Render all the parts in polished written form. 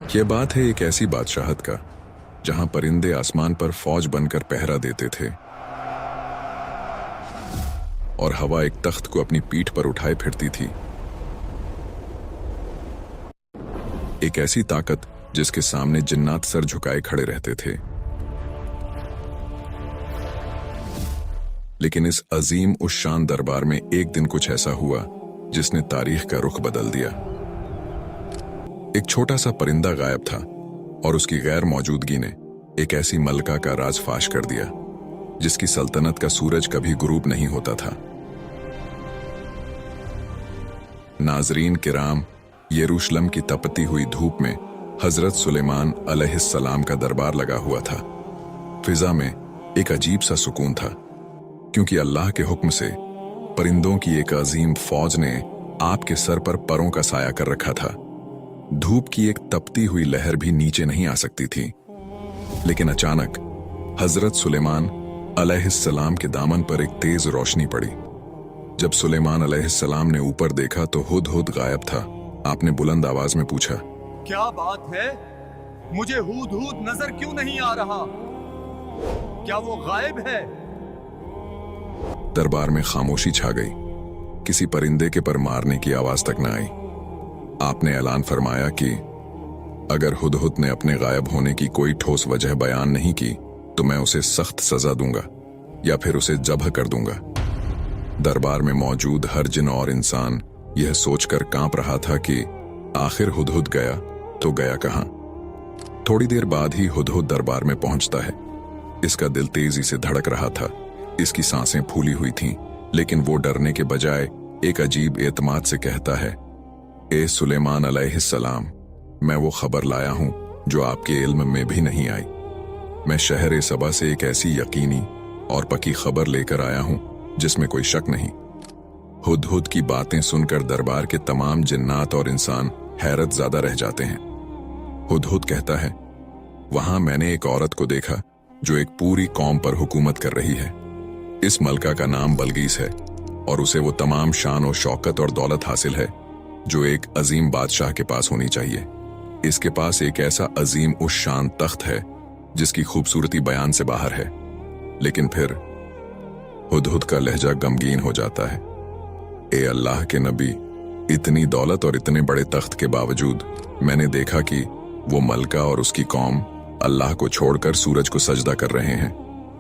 यह बात है एक ऐसी बादशाहत का जहां परिंदे आसमान पर फौज बनकर पहरा देते थे और हवा एक तख्त को अपनी पीठ पर उठाए फिरती थी। एक ऐसी ताकत जिसके सामने जिन्नात सर झुकाए खड़े रहते थे। लेकिन इस अजीम उस शान दरबार में एक दिन कुछ ऐसा हुआ जिसने तारीख का रुख बदल दिया। एक छोटा सा परिंदा गायब था और उसकी गैर मौजूदगी ने एक ऐसी मलका का राज फाश कर दिया जिसकी सल्तनत का सूरज कभी गुरूब नहीं होता था। नाजरीन किराम, यरूशलेम की तपती हुई धूप में हजरत सुलेमान अलैहिस्सलाम का दरबार लगा हुआ था। फिजा में एक अजीब सा सुकून था क्योंकि अल्लाह के हुक्म से परिंदों की एक अजीम फौज ने आपके सर पर परों का साया कर रखा था। धूप की एक तपती हुई लहर भी नीचे नहीं आ सकती थी। लेकिन अचानक हजरत सुलेमान अलैहिस्सलाम के दामन पर एक तेज रोशनी पड़ी। जब सुलेमान अलैहिस्सलाम ने ऊपर देखा तो हुदहुद गायब था। आपने बुलंद आवाज में पूछा, क्या बात है? मुझे हुदहुद नजर क्यों नहीं आ रहा? क्या वो गायब है? दरबार में खामोशी छा गई। किसी परिंदे के पर मारने की आवाज तक न आई। आपने ऐलान फरमाया कि अगर हुदहुद ने अपने गायब होने की कोई ठोस वजह बयान नहीं की तो मैं उसे सख्त सजा दूंगा या फिर उसे जब्ह कर दूंगा। दरबार में मौजूद हर जिन और इंसान यह सोचकर कांप रहा था कि आखिर हुदहुद गया तो गया कहां। थोड़ी देर बाद ही हुदहुद दरबार में पहुंचता है। इसका दिल तेजी से धड़क रहा था, इसकी सांसें फूली हुई थीं, लेकिन वो डरने के बजाय एक अजीब एतमाद से कहता है, ए सुलेमान अलैहिस्सलाम, मैं वो खबर लाया हूं जो आपके इल्म में भी नहीं आई। मैं शहर सबा से एक ऐसी यकीनी और पक्की खबर लेकर आया हूं जिसमें कोई शक नहीं। हुदहुद की बातें सुनकर दरबार के तमाम जिन्नात और इंसान हैरत ज़्यादा रह जाते हैं। हुदहुद कहता है, वहां मैंने एक औरत को देखा जो एक पूरी कौम पर हुकूमत कर रही है। इस मलका का नाम बल्गीस है और उसे वो तमाम शान और शौकत और दौलत हासिल है जो एक अजीम बादशाह के पास होनी चाहिए। इसके पास एक ऐसा अजीम उस शान तख्त है जिसकी खूबसूरती बयान से बाहर है। लेकिन फिर हुदहुद का लहजा गमगीन हो जाता है। ए अल्लाह के नबी, इतनी दौलत और इतने बड़े तख्त के बावजूद मैंने देखा कि वो मलका और उसकी कौम अल्लाह को छोड़कर सूरज को सजदा कर रहे हैं।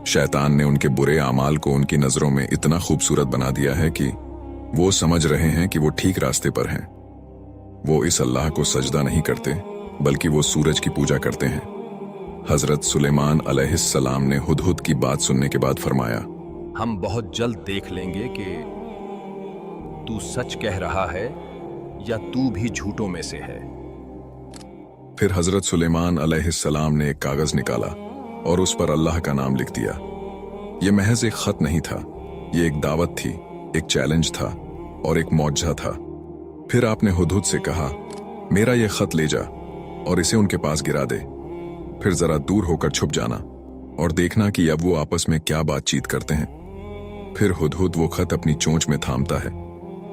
शैतान ने उनके बुरे आमाल को उनकी नजरों में इतना खूबसूरत बना दिया है कि वो समझ रहे हैं कि वो ठीक रास्ते पर हैं। वो इस अल्लाह को सजदा नहीं करते बल्कि वो सूरज की पूजा करते हैं। हजरत सुलेमान अलैहिस्सलाम ने हुदहुद की बात सुनने के बाद फरमाया, हम बहुत जल्द देख लेंगे कि तू सच कह रहा है या तू भी झूठों में से है। फिर हजरत सुलेमान अलैहिस्सलाम ने एक कागज निकाला और उस पर अल्लाह का नाम लिख दिया। यह महज एक खत नहीं था, यह एक दावत थी, एक चैलेंज था और एक मौजज़ा था। फिर आपने हुदहुद से कहा, मेरा यह खत ले जा और इसे उनके पास गिरा दे। फिर जरा दूर होकर छुप जाना और देखना कि अब वो आपस में क्या बातचीत करते हैं। फिर हुदहुद वो खत अपनी चोंच में थामता है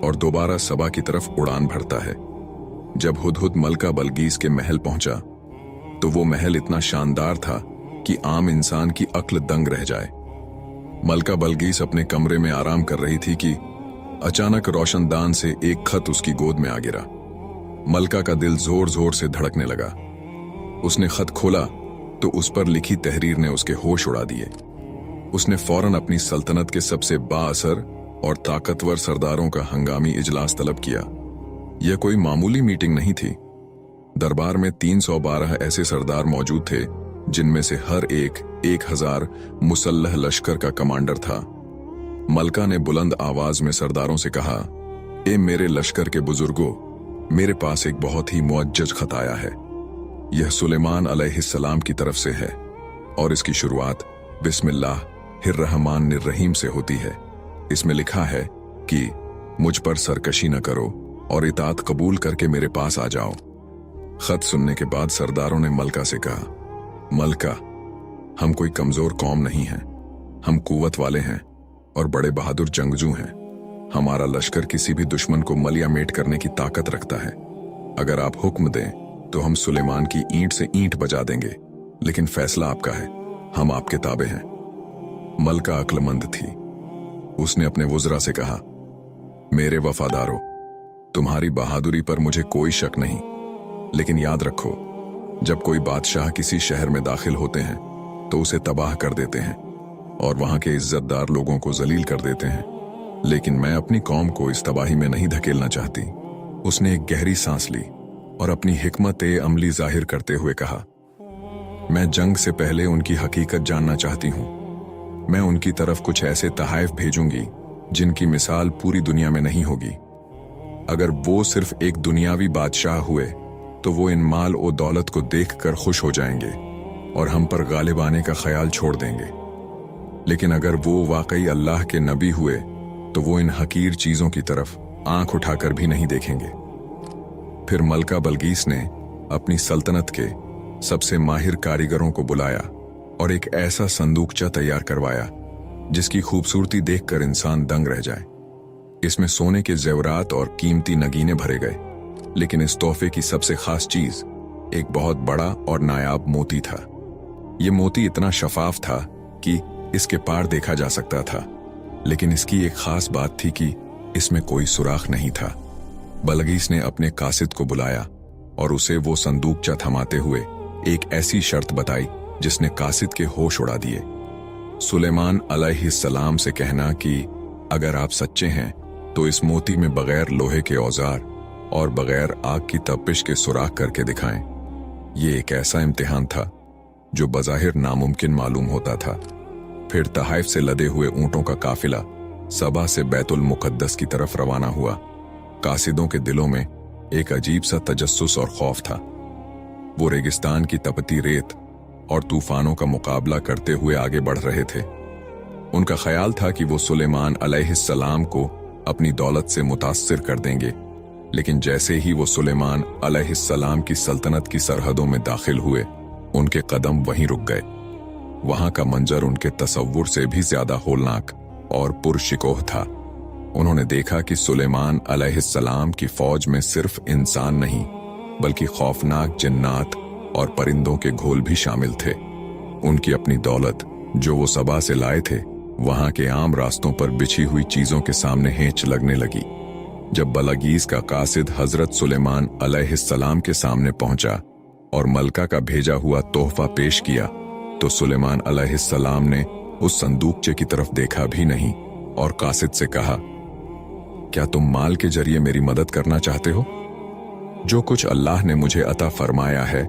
और दोबारा सबा की तरफ उड़ान भरता है। जब हुदहुद मलका बल्गीस के महल पहुंचा तो वो महल इतना शानदार था कि आम इंसान की अक्ल दंग रह जाए। मलका बल्गीस अपने कमरे में आराम कर रही थी कि अचानक रोशनदान से एक खत उसकी गोद में आ गिरा। मलका का दिल जोर जोर से धड़कने लगा। उसने खत खोला तो उस पर लिखी तहरीर ने उसके होश उड़ा दिए। उसने फौरन अपनी सल्तनत के सबसे बाअसर और ताकतवर सरदारों का हंगामी इजलास तलब किया। यह कोई मामूली मीटिंग नहीं थी। दरबार में 312 ऐसे सरदार मौजूद थे जिनमें से हर एक 1000 मुसल्लह लश्कर का कमांडर था। मलका ने बुलंद आवाज में सरदारों से कहा, ए मेरे लश्कर के बुजुर्गों, मेरे पास एक बहुत ही मुअज्जज खत आया है। यह सुलेमान अलैहिस्सलाम की तरफ से है और इसकी शुरुआत बिस्मिल्लाहिर्रहमानिर्रहीम से होती है। इसमें लिखा है कि मुझ पर सरकशी न करो और इताअत कबूल करके मेरे पास आ जाओ। खत सुनने के बाद सरदारों ने मलका से कहा, मलका, हम कोई कमजोर कौम नहीं हैं, हम कुव्वत वाले हैं और बड़े बहादुर जंगजू हैं। हमारा लश्कर किसी भी दुश्मन को मलिया मेट करने की ताकत रखता है। अगर आप हुक्म दें तो हम सुलेमान की ईंट से ईंट बजा देंगे, लेकिन फैसला आपका है, हम आपके ताबे हैं। मलका अक्लमंद थी। उसने अपने वुज़रा से कहा, मेरे वफादारों, तुम्हारी बहादुरी पर मुझे कोई शक नहीं, लेकिन याद रखो, जब कोई बादशाह किसी शहर में दाखिल होते हैं तो उसे तबाह कर देते हैं और वहां के इज्जतदार लोगों को जलील कर देते हैं, लेकिन मैं अपनी कौम को इस तबाही में नहीं धकेलना चाहती। उसने एक गहरी सांस ली और अपनी हिकमत अमली जाहिर करते हुए कहा, मैं जंग से पहले उनकी हकीकत जानना चाहती हूं। मैं उनकी तरफ कुछ ऐसे तहाइफ भेजूंगी जिनकी मिसाल पूरी दुनिया में नहीं होगी। अगर वो सिर्फ एक दुनियावी बादशाह हुए तो वो इन माल और दौलत को देखकर खुश हो जाएंगे और हम पर गालिब आने का ख्याल छोड़ देंगे, लेकिन अगर वो वाकई अल्लाह के नबी हुए तो वो इन हकीर चीजों की तरफ आंख उठाकर भी नहीं देखेंगे। फिर मलका बलगीस ने अपनी सल्तनत के सबसे माहिर कारीगरों को बुलाया और एक ऐसा संदूकचा तैयार करवाया जिसकी खूबसूरती देखकर इंसान दंग रह जाए। इसमें सोने के जेवरात और कीमती नगीने भरे गए, लेकिन इस तोहफे की सबसे खास चीज एक बहुत बड़ा और नायाब मोती था। यह मोती इतना शफाफ था कि इसके पार देखा जा सकता था, लेकिन इसकी एक खास बात थी कि इसमें कोई सुराख नहीं था। बलगीस ने अपने कासिद को बुलाया और उसे वो संदूकचा थमाते हुए एक ऐसी शर्त बताई जिसने कासिद के होश उड़ा दिए। सुलेमान अलैहिस्सलाम से कहना कि अगर आप सच्चे हैं तो इस मोती में बगैर लोहे के औजार और बगैर आग की तपिश के सुराख करके दिखाएं। ये एक ऐसा इम्तिहान था जो बज़ाहिर नामुमकिन मालूम होता था। फिर तहाइफ से लदे हुए ऊंटों का काफिला सबा से बैतुल मुकद्दस की तरफ रवाना हुआ। कासिदों के दिलों में एक अजीब सा तजस्सुस और खौफ था। वो रेगिस्तान की तपती रेत और तूफानों का मुकाबला करते हुए आगे बढ़ रहे थे। उनका ख्याल था कि वो सुलेमान अलैहिस्सलाम को अपनी दौलत से मुतासिर कर देंगे, लेकिन जैसे ही वो सुलेमान अलैहिस्सलाम की सल्तनत की सरहदों में दाखिल हुए, उनके कदम वहीं रुक गए। वहां का मंजर उनके तसव्वुर से भी ज्यादा होलनाक और पुरशिकोह था। उन्होंने देखा कि सुलेमान अलैहिस्सलाम की फौज में सिर्फ इंसान नहीं, बल्कि खौफनाक जिन्नात और परिंदों के घोल भी शामिल थे। उनकी अपनी दौलत जो वो सबा से लाए थे, वहां के आम रास्तों पर बिछी हुई चीजों के सामने हेंच लगने लगी। जब बलगीस का कासिद हजरत सुलेमान अलैहिस्सलाम के सामने पहुंचा और मलका का भेजा हुआ तोहफा पेश किया, तो सुलेमान अलैहिस्सलाम ने उस संदूकचे की तरफ देखा भी नहीं और कासिद से कहा, क्या तुम माल के जरिए मेरी मदद करना चाहते हो? जो कुछ अल्लाह ने मुझे अता फरमाया है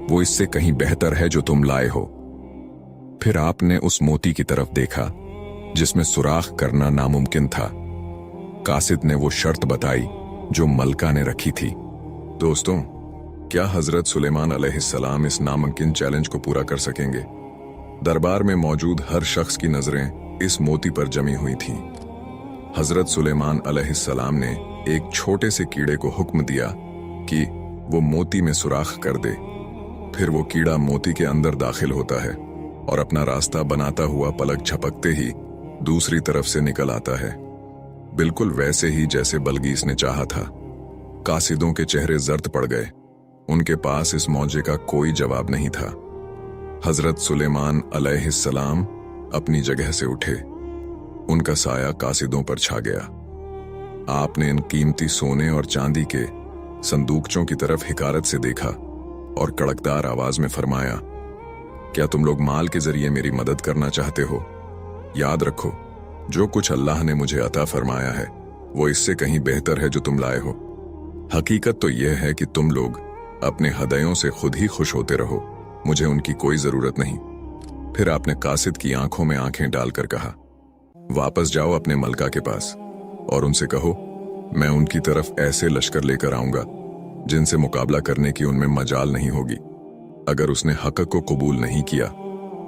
वो इससे कहीं बेहतर है जो तुम लाए हो। फिर आपने उस मोती की तरफ देखा जिसमें सुराख करना नामुमकिन था। कासिद ने वो शर्त बताई जो मलका ने रखी थी। दोस्तों, क्या हजरत सुलेमान अलैहिस्सलाम इस नामुमकिन चैलेंज को पूरा कर सकेंगे? दरबार में मौजूद हर शख्स की नजरें इस मोती पर जमी हुई थीं। हजरत सुलेमान अलैहिस्सलाम ने एक छोटे से कीड़े को हुक्म दिया कि वो मोती में सुराख कर दे। फिर वो कीड़ा मोती के अंदर दाखिल होता है और अपना रास्ता बनाता हुआ पलक झपकते ही दूसरी तरफ से निकल आता है, बिल्कुल वैसे ही जैसे बलगीस ने चाहा था। कासिदों के चेहरे जर्द पड़ गए। उनके पास इस मौजे का कोई जवाब नहीं था। हजरत सुलेमान अलैहिस्सलाम अपनी जगह से उठे। उनका साया कासिदों पर छा गया। आपने इन कीमती सोने और चांदी के संदूकचों की तरफ हिकारत से देखा और कड़कदार आवाज में फरमाया, क्या तुम लोग माल के जरिए मेरी मदद करना चाहते हो? याद रखो, जो कुछ अल्लाह ने मुझे अता फरमाया है वो इससे कहीं बेहतर है जो तुम लाए हो। हकीकत तो यह है कि तुम लोग अपने हदयों से खुद ही खुश होते रहो, मुझे उनकी कोई जरूरत नहीं। फिर आपने कासिद की आंखों में आंखें डालकर कहा, वापस जाओ अपने मलका के पास और उनसे कहो, मैं उनकी तरफ ऐसे लश्कर लेकर आऊंगा जिनसे मुकाबला करने की उनमें मजाल नहीं होगी। अगर उसने हक को कबूल नहीं किया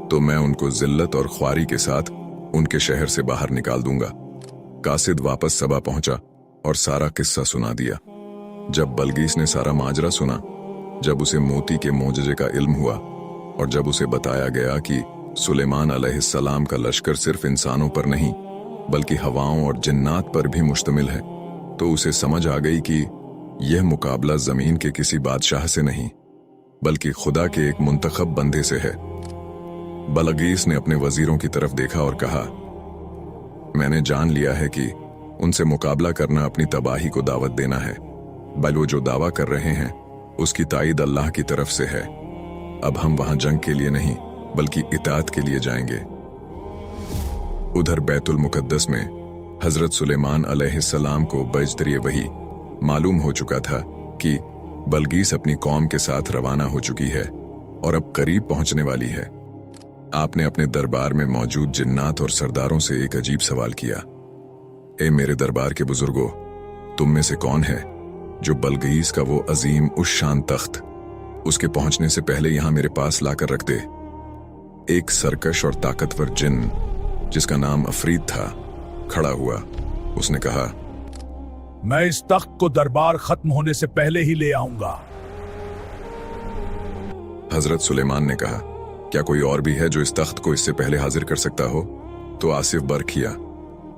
तो मैं उनको जिल्लत और ख्वारी के साथ उनके शहर से बाहर निकाल दूंगा। कासिद वापस सबा पहुंचा और सारा किस्सा सुना दिया। जब बलगीस ने सारा माजरा सुना, जब उसे मोती के मोजजे का इल्म हुआ और जब उसे बताया गया कि सुलेमान अलैहिस्सलाम का लश्कर सिर्फ इंसानों पर नहीं बल्कि हवाओं और जिन्नात पर भी मुश्तमिल है, तो उसे समझ आ गई कि यह मुकाबला जमीन के किसी बादशाह से नहीं बल्कि खुदा के एक मुंतखब बंदे से है। बलगीस ने अपने वजीरों की तरफ देखा और कहा, मैंने जान लिया है कि उनसे मुकाबला करना अपनी तबाही को दावत देना है। बल वो जो दावा कर रहे हैं उसकी ताईद अल्लाह की तरफ से है। अब हम वहां जंग के लिए नहीं बल्कि इताअत के लिए जाएंगे। उधर बैतुल मुकद्दस में हजरत सुलेमान अलैहिस्सलाम को बजदरिए वही मालूम हो चुका था कि बलगीस अपनी कौम के साथ रवाना हो चुकी है और अब करीब पहुंचने वाली है। आपने अपने दरबार में मौजूद जिन्नात और सरदारों से एक अजीब सवाल किया, ए मेरे दरबार के बुजुर्गों, तुम में से कौन है जो बलगीस का वो अजीम उस शान तख्त उसके पहुंचने से पहले यहां मेरे पास लाकर रख दे। एक सरकश और ताकतवर जिन जिसका नाम अफरीद था खड़ा हुआ। उसने कहा, मैं इस तख्त को दरबार खत्म होने से पहले ही ले आऊंगा। हजरत सुलेमान ने कहा, क्या कोई और भी है जो इस तख्त को इससे पहले हाजिर कर सकता हो? तो आसिफ बरखिया,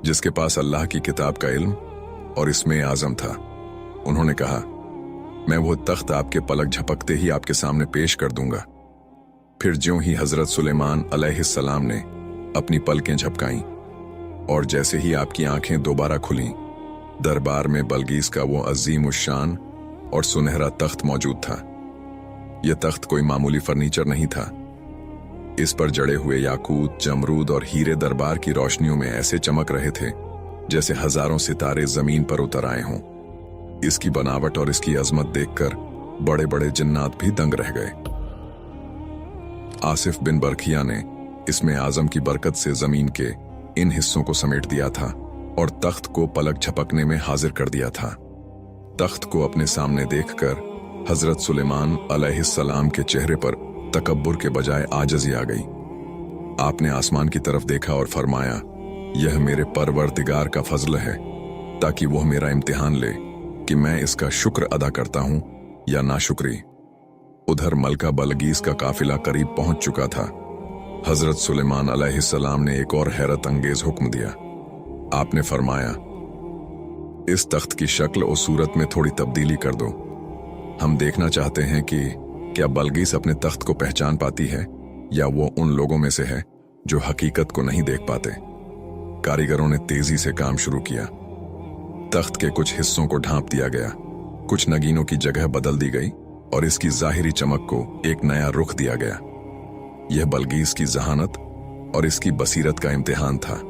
जिसके पास अल्लाह की किताब का इल्म और इसमें आजम था, उन्होंने कहा, मैं वो तख्त आपके पलक झपकते ही आपके सामने पेश कर दूंगा। फिर ज्यों ही हजरत सुलेमान अलैहिस्सलाम ने अपनी पलकें झपकाईं और जैसे ही आपकी आंखें दोबारा खुलीं, दरबार में बलगीस का वो अजीम उश्शान और सुनहरा तख्त मौजूद था। यह तख्त कोई मामूली फर्नीचर नहीं था। इस पर जड़े हुए याकूत, जमरूद और हीरे दरबार की रोशनियों में ऐसे चमक रहे थे जैसे हजारों सितारे जमीन पर उतर आए हों। इसकी बनावट और इसकी अजमत देखकर बड़े बड़े जिन्नात भी दंग रह गए। आसिफ बिन बरखिया ने इसमें आजम की बरकत से जमीन के इन हिस्सों को समेट दिया था और तख्त को पलक झपकने में हाजिर कर दिया था। तख्त को अपने सामने देखकर हजरत सुलेमान अलैहिस्सलाम के चेहरे पर तकब्बुर के बजाय आजज़ी आ गई। आपने आसमान की तरफ देखा और फरमाया, यह मेरे परवरदिगार का फजल है ताकि वह मेरा इम्तिहान ले कि मैं इसका शुक्र अदा करता हूं या नाशुक्री। उधर मलका बलगीस का काफिला करीब पहुंच चुका था। हजरत सुलेमान अलैहिस्सलाम ने एक और हैरत अंगेज हुक्म दिया। आपने फरमाया, इस तख्त की शक्ल और सूरत में थोड़ी तब्दीली कर दो। हम देखना चाहते हैं कि क्या बलगीस अपने तख्त को पहचान पाती है या वो उन लोगों में से है जो हकीकत को नहीं देख पाते। कारीगरों ने तेजी से काम शुरू किया। तख्त के कुछ हिस्सों को ढांप दिया गया, कुछ नगीनों की जगह बदल दी गई और इसकी जाहिरी चमक को एक नया रुख दिया गया। यह बलगीस की जहानत और इसकी बसीरत का इम्तिहान था।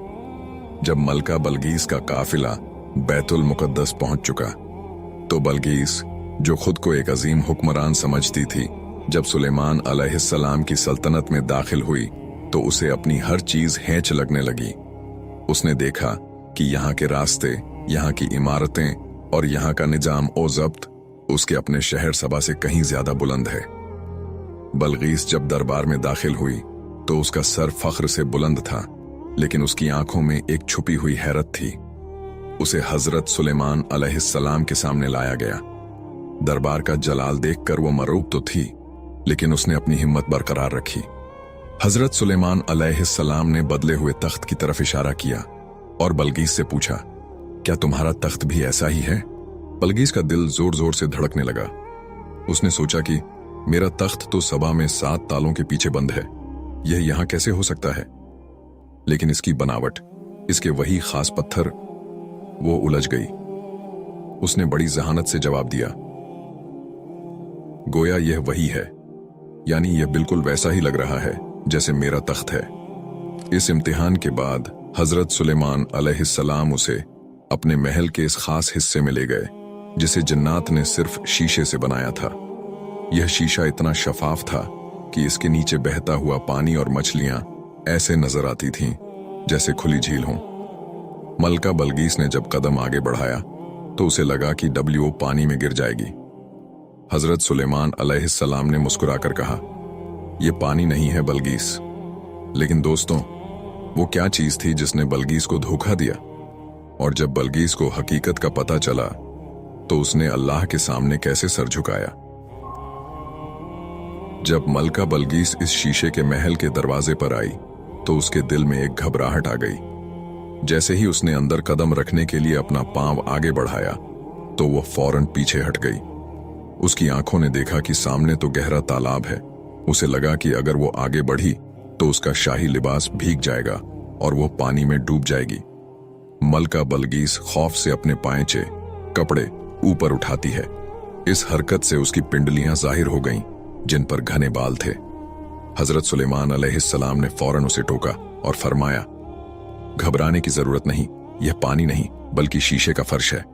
जब मलका बलगीस का काफिला बैतुल मुकद्दस पहुंच चुका तो बलगीस, जो खुद को एक अजीम हुक्मरान समझती थी, जब सुलेमान अलैहिस्सलाम की सल्तनत में दाखिल हुई तो उसे अपनी हर चीज हेंच लगने लगी। उसने देखा कि यहाँ के रास्ते, यहाँ की इमारतें और यहाँ का निजाम ओ ज़ब्त उसके अपने शहर सबा से कहीं ज्यादा बुलंद है। बलगीस जब दरबार में दाखिल हुई तो उसका सर फख्र से बुलंद था, लेकिन उसकी आंखों में एक छुपी हुई हैरत थी। उसे हजरत सुलेमान अलैहिस्सलाम के सामने लाया गया। दरबार का जलाल देखकर वो मरूब तो थी, लेकिन उसने अपनी हिम्मत बरकरार रखी। हजरत सुलेमान अलैहिस्सलाम ने बदले हुए तख्त की तरफ इशारा किया और बलगीस से पूछा, क्या तुम्हारा तख्त भी ऐसा ही है? बलगीस का दिल जोर जोर से धड़कने लगा। उसने सोचा कि मेरा तख्त तो सबा में 7 तालों के पीछे बंद है, यह यहां कैसे हो सकता है? लेकिन इसकी बनावट, इसके वही खास पत्थर, वो उलझ गई। उसने बड़ी जहानत से जवाब दिया, गोया यह वही है, यानी यह बिल्कुल वैसा ही लग रहा है जैसे मेरा तख्त है। इस इम्तिहान के बाद हजरत सुलेमान अलैहिस्सलाम उसे अपने महल के इस खास हिस्से में ले गए जिसे जिन्नात ने सिर्फ शीशे से बनाया था। यह शीशा इतना शफाफ था कि इसके नीचे बहता हुआ पानी और मछलियां ऐसे नजर आती थीं जैसे खुली झील हों। मलका बलगीस ने जब कदम आगे बढ़ाया तो उसे लगा कि डब्ल्यू पानी में गिर जाएगी। हजरत सुलेमान अलैहिस्सलाम ने मुस्कुराकर कहा, यह पानी नहीं है बलगीस। लेकिन दोस्तों, वो क्या चीज थी जिसने बलगीस को धोखा दिया? और जब बलगीस को हकीकत का पता चला तो उसने अल्लाह के सामने कैसे सर झुकाया? जब मलका बलगीस इस शीशे के महल के दरवाजे पर आई तो उसके दिल में एक घबराहट आ गई। जैसे ही उसने अंदर कदम रखने के लिए अपना पांव आगे बढ़ाया तो वो फौरन पीछे हट गई। उसकी आंखों ने देखा कि सामने तो गहरा तालाब है। उसे लगा कि अगर वो आगे बढ़ी तो उसका शाही लिबास भीग जाएगा और वो पानी में डूब जाएगी। मलका बलगीस खौफ से अपने पांचे कपड़े ऊपर उठाती है। इस हरकत से उसकी पिंडलियां जाहिर हो गईं, जिन पर घने बाल थे। हजरत सुलेमान अलैहिस्सलाम ने फौरन उसे टोका और फरमाया, घबराने की जरूरत नहीं, यह पानी नहीं बल्कि शीशे का फर्श है।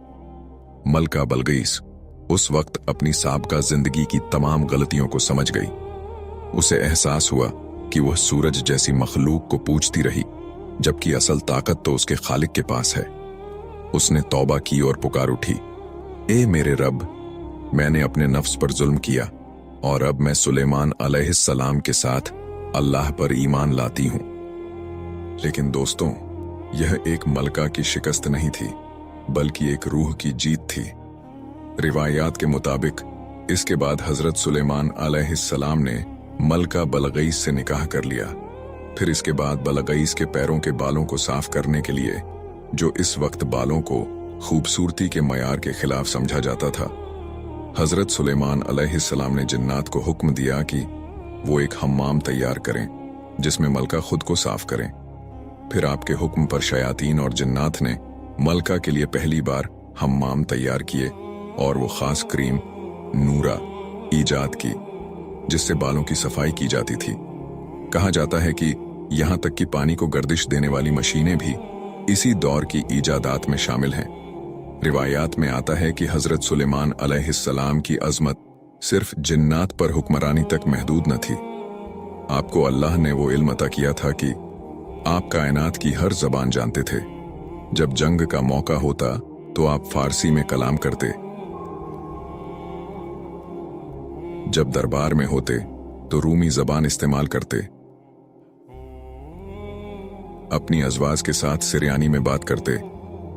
मलका बलगीस उस वक्त अपनी साबका जिंदगी की तमाम गलतियों को समझ गई। उसे एहसास हुआ कि वह सूरज जैसी मखलूक को पूजती रही, जबकि असल ताकत तो उसके खालिक के पास है। उसने तौबा की और पुकार उठी, ए मेरे रब, मैंने अपने नफ्स पर जुल्म किया और अब मैं सुलेमान अलैहिस्सलाम के साथ अल्लाह पर ईमान लाती हूं। लेकिन दोस्तों, यह एक मलका की शिकस्त नहीं थी, बल्कि एक रूह की जीत थी। रिवायात के मुताबिक इसके बाद हजरत सुलेमान अलैहिस्सलाम ने मलका बलगईस से निकाह कर लिया। फिर इसके बाद बलगईस के पैरों के बालों को साफ करने के लिए, जो इस वक्त बालों को खूबसूरती के मयार के खिलाफ समझा जाता था, हजरत सुलेमान अलैहिस्सलाम ने जिन्नात को हुक्म दिया कि वो एक हम्माम तैयार करें जिसमें मलका खुद को साफ करें। फिर आपके हुक्म पर शयातीन और जिन्नात ने मलका के लिए पहली बार हम्माम तैयार किए और वो खास क्रीम नूरा ईजाद की जिससे बालों की सफाई की जाती थी। कहा जाता है कि यहां तक कि पानी को गर्दिश देने वाली मशीनें भी इसी दौर की ईजादात में शामिल हैं। रिवायात में आता है कि हजरत सुलेमान अलैहिस्सलाम की अजमत सिर्फ जिन्नात पर हुक्मरानी तक महदूद न थी। आपको अल्लाह ने वो इल्म अता किया था कि आप कायनात की हर जबान जानते थे। जब जंग का मौका होता तो आप फारसी में कलाम करते, जब दरबार में होते तो रूमी जबान इस्तेमाल करते, अपनी अजवाज के साथ सिरियानी में बात करते,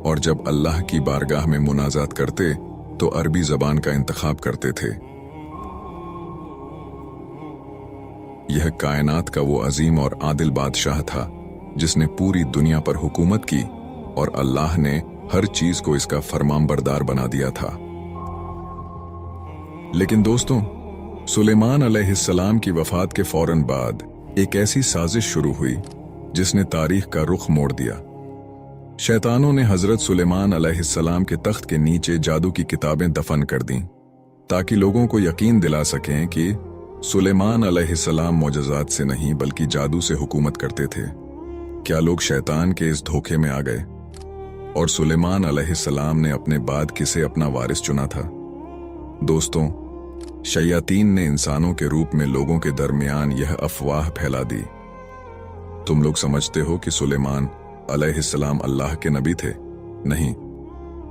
और जब अल्लाह की बारगाह में मुनाजात करते तो अरबी जबान का इंतखाब करते थे। यह कायनात का वो अजीम और आदिल बादशाह था जिसने पूरी दुनिया पर हुकूमत की और अल्लाह ने हर चीज को इसका फरमानबरदार बना दिया था। लेकिन दोस्तों, सुलेमान अलैहिस्सलाम की वफात के फौरन बाद एक ऐसी साजिश शुरू हुई जिसने तारीख का रुख मोड़ दिया। शैतानों ने हजरत सुलेमान अलैहिस्सलाम के तख्त के नीचे जादू की किताबें दफन कर दीं ताकि लोगों को यकीन दिला सकें कि सुलेमान अलैहिस्सलाम मोजज़ात से नहीं बल्कि जादू से हुकूमत करते थे। क्या लोग शैतान के इस धोखे में आ गए और सुलेमान अलैहिस्सलाम ने अपने बाद किसे अपना वारिस चुना था? दोस्तों, शयातीन ने इंसानों के रूप में लोगों के दरमियान यह अफवाह फैला दी। तुम लोग समझते हो कि सुलेमान अलैहिस्सलाम अल्लाह के नबी थे? नहीं,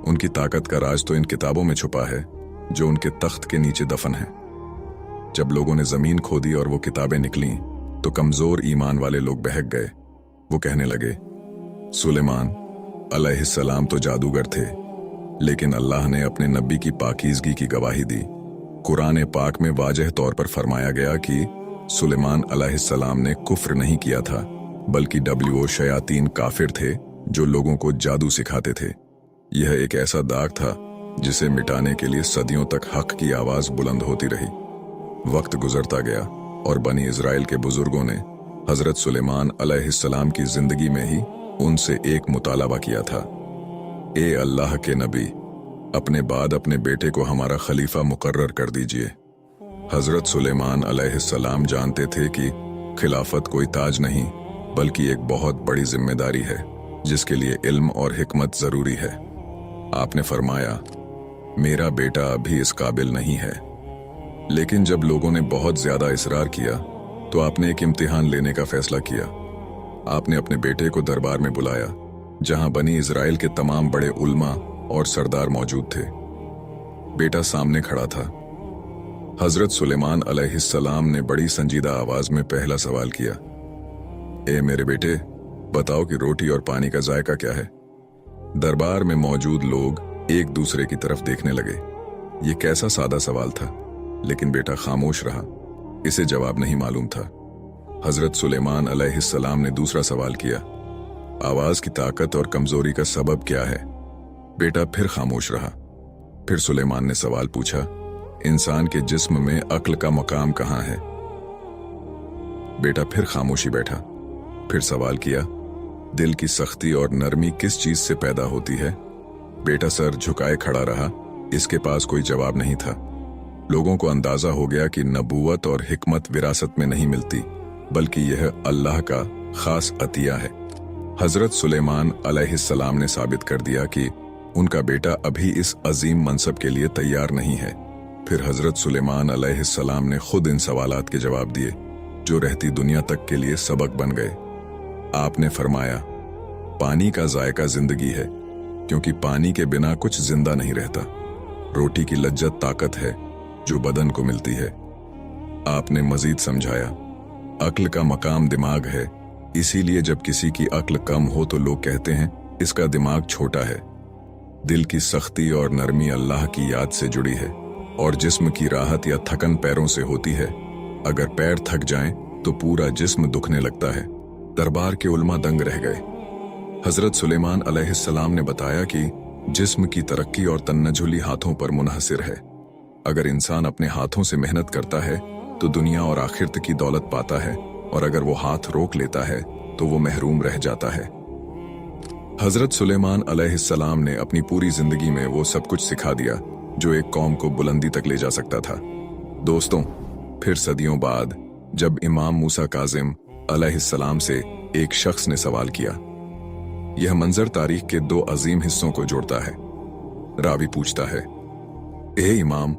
उनकी ताकत का राज तो इन किताबों में छुपा है जो उनके तख्त के नीचे दफन है। जब लोगों ने जमीन खोदी और वो किताबें निकलीं तो कमजोर ईमान वाले लोग बहक गए। वो कहने लगे, सुलेमान अलैहिस्सलाम तो जादूगर थे, लेकिन अल्लाह ने अपने नबी की पाकीज़गी की गवाही दी। कुरान पाक में वाजह तौर पर फरमाया गया कि सुलेमान अलैहिस्सलाम ने कुफ्र नहीं किया था, बल्कि शयातीन काफिर थे जो लोगों को जादू सिखाते थे। यह एक ऐसा दाग था जिसे मिटाने के लिए सदियों तक हक की आवाज बुलंद होती रही। वक्त गुजरता गया और बनी इजराइल के बुजुर्गों ने हजरत सुलेमान अलैहिस्सलाम की जिंदगी में ही उनसे एक मुतालबा किया था, ए अल्लाह के नबी, अपने बाद अपने बेटे को हमारा खलीफा मुकर्रर कर दीजिए। हजरत सुलेमान अलैहिस्सलाम जानते थे कि खिलाफत कोई ताज नहीं बल्कि एक बहुत बड़ी जिम्मेदारी है जिसके लिए इल्म और हिकमत जरूरी है। आपने फरमाया, मेरा बेटा अभी इस काबिल नहीं है। लेकिन जब लोगों ने बहुत ज्यादा इसरार किया तो आपने एक इम्तिहान लेने का फैसला किया। आपने अपने बेटे को दरबार में बुलाया जहां बनी इजराइल के तमाम बड़े उल्मा और सरदार मौजूद थे। बेटा सामने खड़ा था। हजरत सुलेमान अलैहिस्सलाम ने बड़ी संजीदा आवाज में पहला सवाल किया, ए मेरे बेटे, बताओ कि रोटी और पानी का जायका क्या है? दरबार में मौजूद लोग एक दूसरे की तरफ देखने लगे। ये कैसा सादा सवाल था, लेकिन बेटा खामोश रहा। इसे जवाब नहीं मालूम था। हजरत सुलेमान अलैहिस्सलाम ने दूसरा सवाल किया, आवाज की ताकत और कमजोरी का सबब क्या है? बेटा फिर खामोश रहा। फिर सुलेमान ने सवाल पूछा, इंसान के जिस्म में अक्ल का मकाम कहाँ है? बेटा फिर खामोशी बैठा। फिर सवाल किया, दिल की सख्ती और नरमी किस चीज से पैदा होती है? बेटा सर झुकाए खड़ा रहा। इसके पास कोई जवाब नहीं था। लोगों को अंदाजा हो गया कि नबूवत और हिकमत विरासत में नहीं मिलती, बल्कि यह अल्लाह का खास अतिया है। हजरत सुलेमान अलैहिस्सलाम ने साबित कर दिया कि उनका बेटा अभी इस अजीम मनसब के लिए तैयार नहीं है। फिर हजरत सुलेमान अलैहिस्सलाम ने खुद इन सवालात के जवाब दिए, जो रहती दुनिया तक के लिए सबक बन गए। आपने फरमाया, पानी का जायका जिंदगी है, क्योंकि पानी के बिना कुछ जिंदा नहीं रहता। रोटी की लज्जत ताकत है जो बदन को मिलती है। आपने मजीद समझाया, अक्ल का मकाम दिमाग है, इसीलिए जब किसी की अक्ल कम हो तो लोग कहते हैं इसका दिमाग छोटा है। दिल की सख्ती और नरमी अल्लाह की याद से जुड़ी है, और जिस्म की राहत या थकन पैरों से होती है। अगर पैर थक जाएं तो पूरा जिस्म दुखने लगता है। दरबार के उलमा दंग रह गए। हजरत सुलेमान अलैहिस्सलाम ने बताया कि जिस्म की तरक्की और तन्नजुली हाथों पर मुनहसिर है। अगर इंसान अपने हाथों से मेहनत करता है तो दुनिया और आखिरत की दौलत पाता है, और अगर वो हाथ रोक लेता है तो वो महरूम रह जाता है। हजरत सुलेमान अलैहिस्सलाम ने अपनी पूरी जिंदगी में वो सब कुछ सिखा दिया जो एक कौम को बुलंदी तक ले जा सकता था। दोस्तों, फिर सदियों बाद जब इमाम मूसा काजिम अलैहिस्सलाम से एक शख्स ने सवाल किया, यह मंजर तारीख के दो अजीम हिस्सों को जोड़ता है। रावी पूछता है, ए इमाम,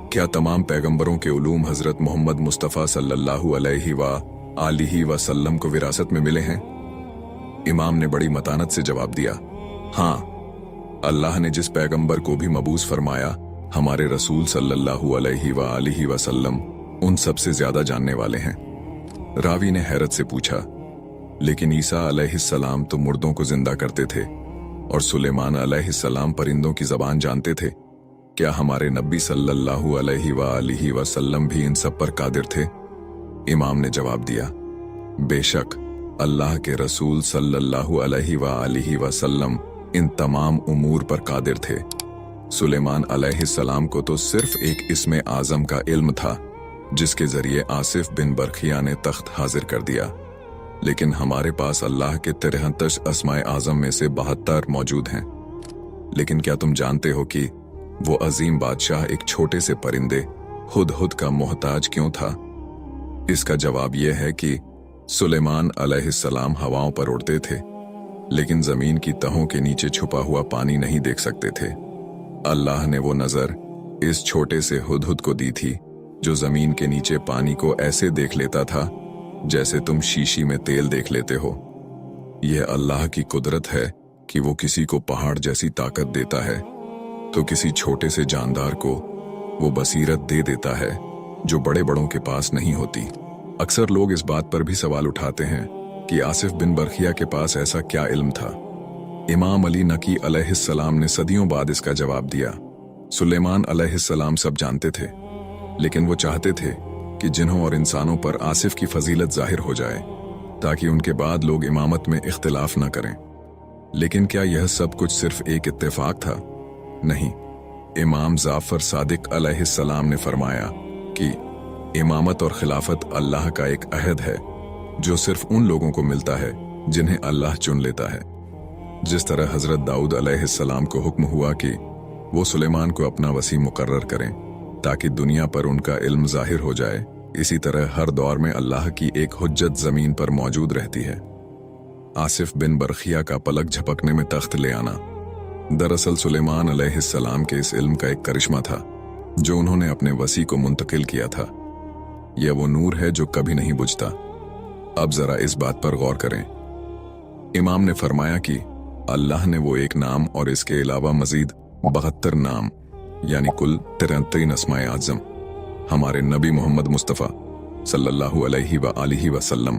क्या तमाम पैगंबरों के उलूम हजरत मोहम्मद मुस्तफ़ा सल्लल्लाहु अलैहि वसल्लम को विरासत में मिले हैं? इमाम ने बड़ी मतानत से जवाब दिया, हाँ, अल्लाह ने जिस पैगंबर को भी मबूस फरमाया, हमारे रसूल सल्लल्लाहु अलैहि वसल्लम उन सबसे ज्यादा जानने वाले हैं। रावी ने हैरत से पूछा, लेकिन ईसा अलैहिस्सलाम तो मुर्दों को जिंदा करते थे और सुलेमान अलैहिस्सलाम परिंदों की जबान जानते थे। क्या हमारे नबी सल्लल्लाहु अलैहि वसल्लम भी इन सब पर कादिर थे? इमाम ने जवाब दिया, बेशक अल्लाह के रसूल सल्लल्लाहु अलैहि वसल्लम इन तमाम उमूर पर कादिर थे। सुलेमान अलैहिस्सलाम को तो सिर्फ एक इस्मे आजम का इल्म था, जिसके जरिए आसिफ बिन बरखिया ने तख्त हाजिर कर दिया, लेकिन हमारे पास अल्लाह के 63 अस्माए आजम में से 72 मौजूद हैं। लेकिन क्या तुम जानते हो कि वो अजीम बादशाह एक छोटे से परिंदे हुदहुद का मोहताज क्यों था? इसका जवाब यह है कि सुलेमान अलैहिस्सलाम हवाओं पर उड़ते थे, लेकिन जमीन की तहों के नीचे छुपा हुआ पानी नहीं देख सकते थे। अल्लाह ने वो नजर इस छोटे से हुदहुद को दी थी, जो जमीन के नीचे पानी को ऐसे देख लेता था जैसे तुम शीशी में तेल देख लेते हो। यह अल्लाह की कुदरत है कि वो किसी को पहाड़ जैसी ताकत देता है तो किसी छोटे से जानदार को वो बसीरत दे देता है जो बड़े बड़ों के पास नहीं होती। अक्सर लोग इस बात पर भी सवाल उठाते हैं कि आसिफ बिन बरखिया के पास ऐसा क्या इल्म था। इमाम अली नकी अलैहिस्सलाम ने सदियों बाद इसका जवाब दिया। सुलेमान अलैहिस्सलाम सब जानते थे, लेकिन वो चाहते थे कि जिन्हों और इंसानों पर आसिफ की फजीलत जाहिर हो जाए, ताकि उनके बाद लोग इमामत में इख्तिलाफ न करें। लेकिन क्या यह सब कुछ सिर्फ एक इत्तेफाक था? नहीं। इमाम जाफर सादिक अलैहिस्सलाम ने फरमाया कि इमामत और खिलाफत अल्लाह का एक अहद है जो सिर्फ उन लोगों को मिलता है जिन्हें अल्लाह चुन लेता है। जिस तरह हजरत दाऊद अलैहिस्सलाम को हुक्म हुआ कि वो सुलेमान को अपना वसी मुकर्रर करें ताकि दुनिया पर उनका इल्म जाहिर हो जाए, इसी तरह हर दौर में अल्लाह की एक हुज्जत जमीन पर मौजूद रहती है। आसिफ बिन बरखिया का पलक झपकने में तख्त ले आना दरअसल सुलेमान अलैहिस्सलाम के इस इल्म का एक करिश्मा था जो उन्होंने अपने वसी को मुंतकिल किया था। यह वो नूर है जो कभी नहीं बुझता। अब जरा इस बात पर गौर करें। इमाम ने फरमाया कि अल्लाह ने वो एक नाम और इसके अलावा मजीद 72 नाम यानी कुल 73 अस्माए आज़म हमारे नबी मोहम्मद मुस्तफ़ा सल्लल्लाहु अलैहि वसल्लम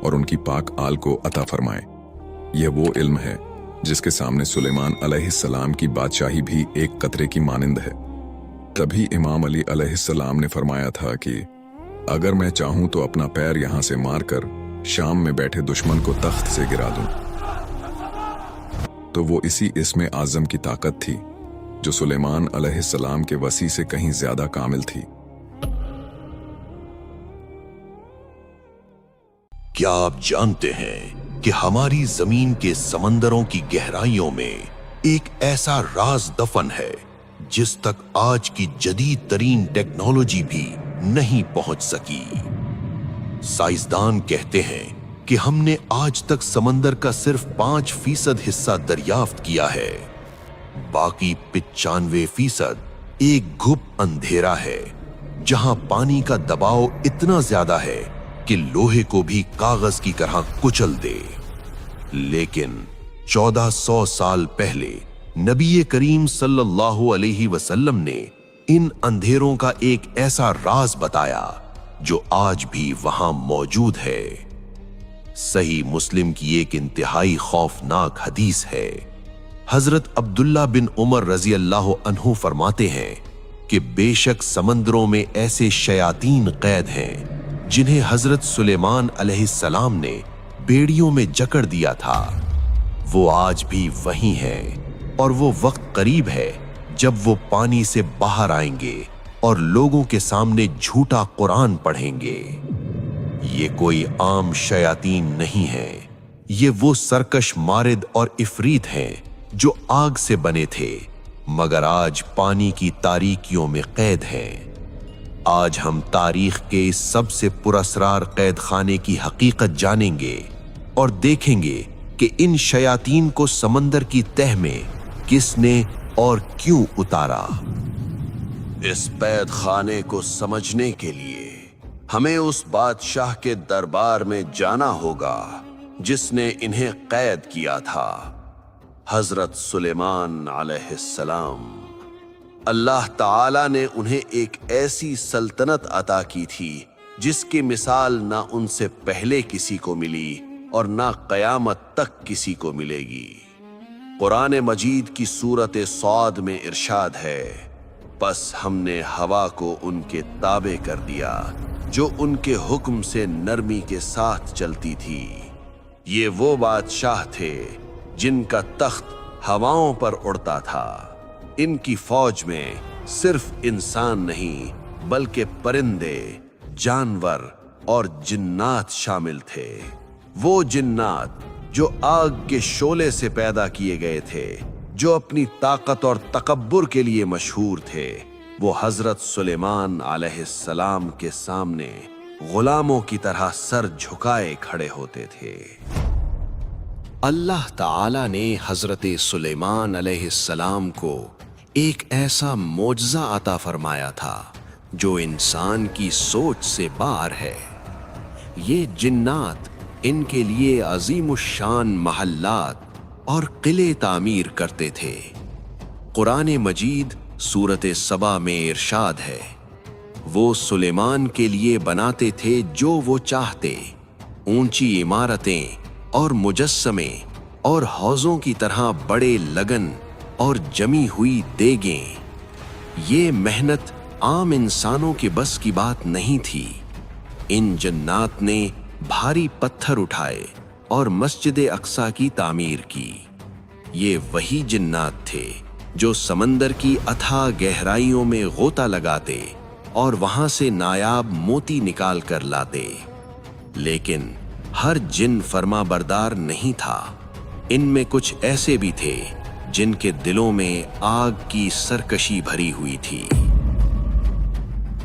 और उनकी पाक आल को अता फरमाए। यह वो इल्म है जिसके सामने सुलेमान अलैहिस्सलाम की बादशाही भी एक कतरे की मानिंद है। तभी इमाम अली अलैहिस्सलाम ने फरमाया था कि अगर मैं चाहूं तो अपना पैर यहां से मारकर शाम में बैठे दुश्मन को तख्त से गिरा दूं। तो वो इसी इस्मे आज़म की ताकत थी जो सुलेमान अलैहिस्सलाम के वसी से कहीं ज्यादा कामिल थी। क्या आप जानते हैं कि हमारी जमीन के समंदरों की गहराइयों में एक ऐसा राज दफन है जिस तक आज की जदीद तरीन टेक्नोलॉजी भी नहीं पहुंच सकी। साइंसदान कहते हैं कि हमने आज तक समंदर का सिर्फ 5% हिस्सा दरियाफ्त किया है, बाकी 95% एक घुप अंधेरा है जहां पानी का दबाव इतना ज्यादा है कि लोहे को भी कागज की तरह कुचल दे। लेकिन 1400 साल पहले नबी करीम सल्लल्लाहु अलैहि वसल्लम ने इन अंधेरों का एक ऐसा राज बताया जो आज भी वहां मौजूद है। सही मुस्लिम की एक इंतहाई खौफनाक हदीस है। हजरत अब्दुल्ला बिन उमर रजी अल्लाह अन्हु फरमाते हैं कि बेशक समंदरों में ऐसे शयातीन कैद हैं जिन्हें हजरत सुलेमान अलैहिस्सलाम ने बेड़ियों में जकड़ दिया था। वो आज भी वहीं हैं और वो वक्त करीब है जब वो पानी से बाहर आएंगे और लोगों के सामने झूठा कुरान पढ़ेंगे। ये कोई आम शयातीन नहीं है, ये वो सरकश मारिद और इफरीत हैं जो आग से बने थे मगर आज पानी की तारीकियों में कैद हैं। आज हम तारीख के इस सबसे पुरअसरार कैद खाने की हकीकत जानेंगे और देखेंगे कि इन शयातीन को समंदर की तह में किसने और क्यों उतारा। इस कैद खाने को समझने के लिए हमें उस बादशाह के दरबार में जाना होगा जिसने इन्हें कैद किया था, हजरत सुलेमान अलैहिस्सलाम। अल्लाह ताला ने उन्हें एक ऐसी सल्तनत अता की थी जिसकी मिसाल ना उनसे पहले किसी को मिली और ना कयामत तक किसी को मिलेगी। कुरान मजीद की सूरत सौद में इरशाद है, बस हमने हवा को उनके ताबे कर दिया जो उनके हुक्म से नरमी के साथ चलती थी। ये वो बादशाह थे जिनका तख्त हवाओं पर उड़ता था। इनकी फौज में सिर्फ इंसान नहीं बल्कि परिंदे, जानवर और जिन्नात शामिल थे। वो जिन्नात जो आग के शोले से पैदा किए गए थे, जो अपनी ताकत और तकब्बुर के लिए मशहूर थे, वो हजरत सुलेमान अलैहिस्सलाम के सामने गुलामों की तरह सर झुकाए खड़े होते थे। अल्लाह ताला ने हजरत सुलेमान अलैहिस्सलाम को एक ऐसा मोजज़ा अता फरमाया था जो इंसान की सोच से बाहर है। ये जिन्नात इनके लिए अजीमुश्शान महल्लात और किले तामीर करते थे। कुरान मजीद सूरत सबा में इरशाद है, वो सुलेमान के लिए बनाते थे जो वो चाहते, ऊंची इमारतें और मुजस्समे और हौजों की तरह बड़े लगन और जमी हुई देगें। ये मेहनत आम इंसानों के बस की बात नहीं थी। इन जन्नात ने भारी पत्थर उठाए और मस्जिद अक्सा की तामीर की। ये वही जिन्नात थे जो समंदर की अथाह गहराइयों में गोता लगाते और वहां से नायाब मोती निकाल कर लाते। लेकिन हर जिन फर्मा बरदार नहीं था। इनमें कुछ ऐसे भी थे जिनके दिलों में आग की सरकशी भरी हुई थी।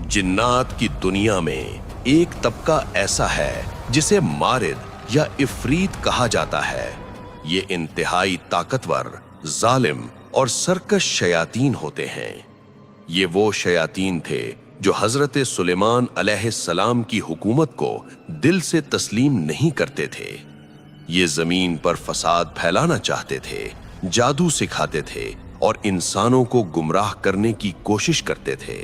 जिन्नात की दुनिया में एक तबका ऐसा है जिसे मारिद या इफरीत कहा जाता है। ये इंतहाई ताकतवर, जालिम और सरकश शयातीन होते हैं। ये वो शयातीन थे जो हजरत सुलेमान अलैहिस्सलाम की हुकूमत को दिल से तस्लीम नहीं करते थे। ये जमीन पर फसाद फैलाना चाहते थे, जादू सिखाते थे और इंसानों को गुमराह करने की कोशिश करते थे।